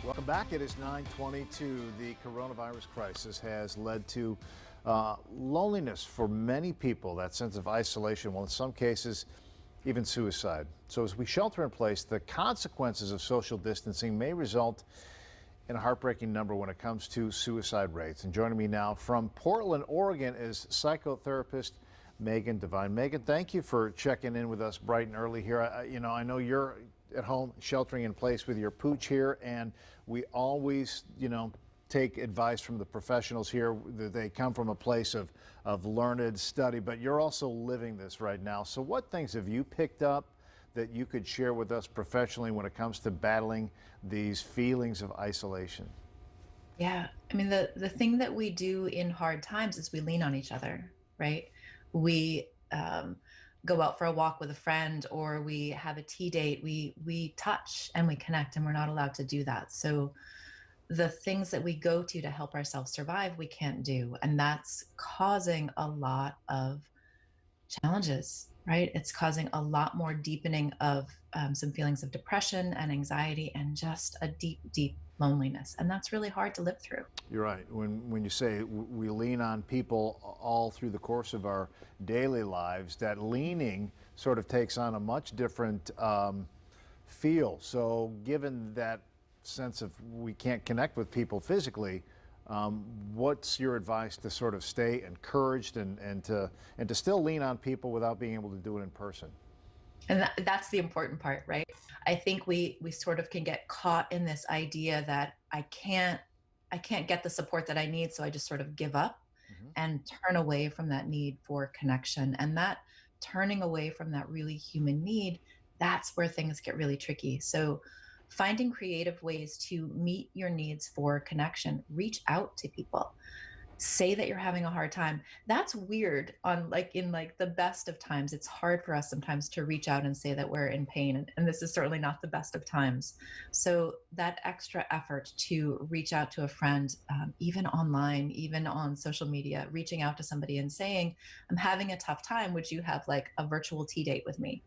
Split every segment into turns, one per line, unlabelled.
Welcome back. It is 9:22. The coronavirus crisis has led to loneliness for many people, that sense of isolation, well, in some cases, even suicide. So as we shelter in place, the consequences of social distancing may result in a heartbreaking number when it comes to suicide rates. And joining me now from Portland, Oregon is psychotherapist Megan Devine. Megan, thank you for checking in with us bright and early here. I know you're at home sheltering in place with your pooch here, and we always, take advice from the professionals here. They come from a place of learned study, but you're also living this right now. So what things have you picked up that you could share with us professionally when it comes to battling these feelings of isolation?
Yeah. I mean, the thing that we do in hard times is we lean on each other, right? We go out for a walk with a friend, or we have a tea date. We touch and we connect, and we're not allowed to do that. So the things that we go to help ourselves survive, we can't do. And that's causing a lot of challenges, right? It's causing a lot more deepening of some feelings of depression and anxiety and just a deep, deep loneliness. And that's really hard to live through.
You're right. When you say we lean on people all through the course of our daily lives, that leaning sort of takes on a much different feel. So given that sense of we can't connect with people physically, what's your advice to sort of stay encouraged and to still lean on people without being able to do it in person?
And that's the important part, right? I think we sort of can get caught in this idea that I can't get the support that I need, so I just sort of give up
Hmm.
and turn away from that need for connection. And that turning away from that really human need, that's where things get really tricky. So finding creative ways to meet your needs for connection, reach out to people, say that you're having a hard time. That's weird on in the best of times. It's hard for us sometimes to reach out and say that we're in pain, and this is certainly not the best of times. So that extra effort to reach out to a friend, even online, even on social media, reaching out to somebody and saying, I'm having a tough time, would you have like a virtual tea date with me?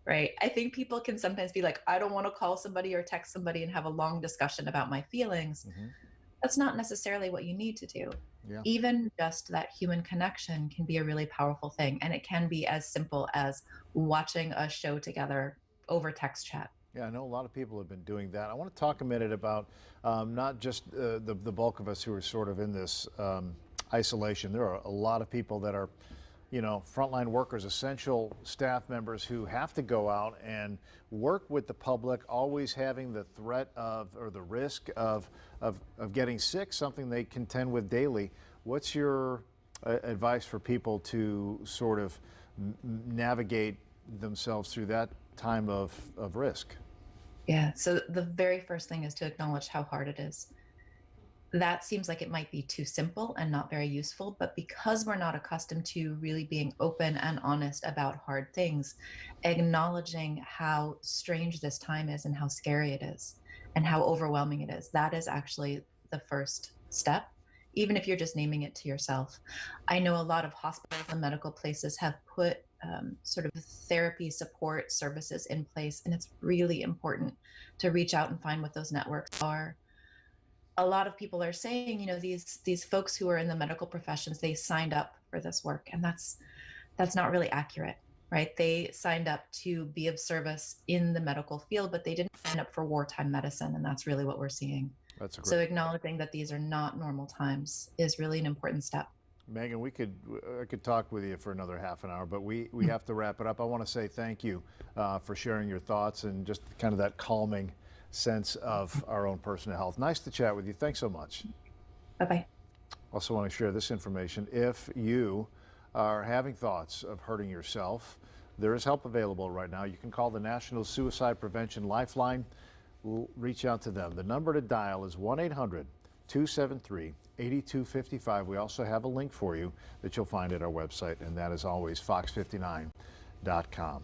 Right. I think people can sometimes be like, I don't want to call somebody or text somebody and have a long discussion about my feelings.
Hmm.
That's not necessarily what you need to do.
Yeah.
Even just that human connection can be a really powerful thing. And it can be as simple as watching a show together over text chat.
Yeah, I know a lot of people have been doing that. I want to talk a minute about not just the bulk of us who are sort of in this isolation. There are a lot of people that are, frontline workers, essential staff members who have to go out and work with the public, always having the threat of or the risk of getting sick, something they contend with daily. What's your advice for people to sort of navigate themselves through that time of risk?
Yeah. So the very first thing is to acknowledge how hard it is. That seems like it might be too simple and not very useful, but because we're not accustomed to really being open and honest about hard things, acknowledging how strange this time is and how scary it is and how overwhelming it is, that is actually the first step, even if you're just naming it to yourself. I know a lot of hospitals and medical places have put sort of therapy support services in place, and it's really important to reach out and find what those networks are. A lot of people are saying, these folks who are in the medical professions, they signed up for this work, and that's not really accurate, right? They signed up to be of service in the medical field, but they didn't sign up for wartime medicine, and that's really what we're seeing.
That's a great
So
point.
acknowledging that these are not normal times is really an important step.
Megan, I could talk with you for another half an hour, but we have to wrap it up. I want to say thank you for sharing your thoughts and just kind of that calming sense of our own personal health. Nice to chat with you. Thanks so much.
Bye bye.
Also want to share this information. If you are having thoughts of hurting yourself, there is help available right now. You can call the National Suicide Prevention Lifeline. Reach out to them. The number to dial is 1-800-273-8255. We also have a link for you that you'll find at our website, and that is always fox59.com.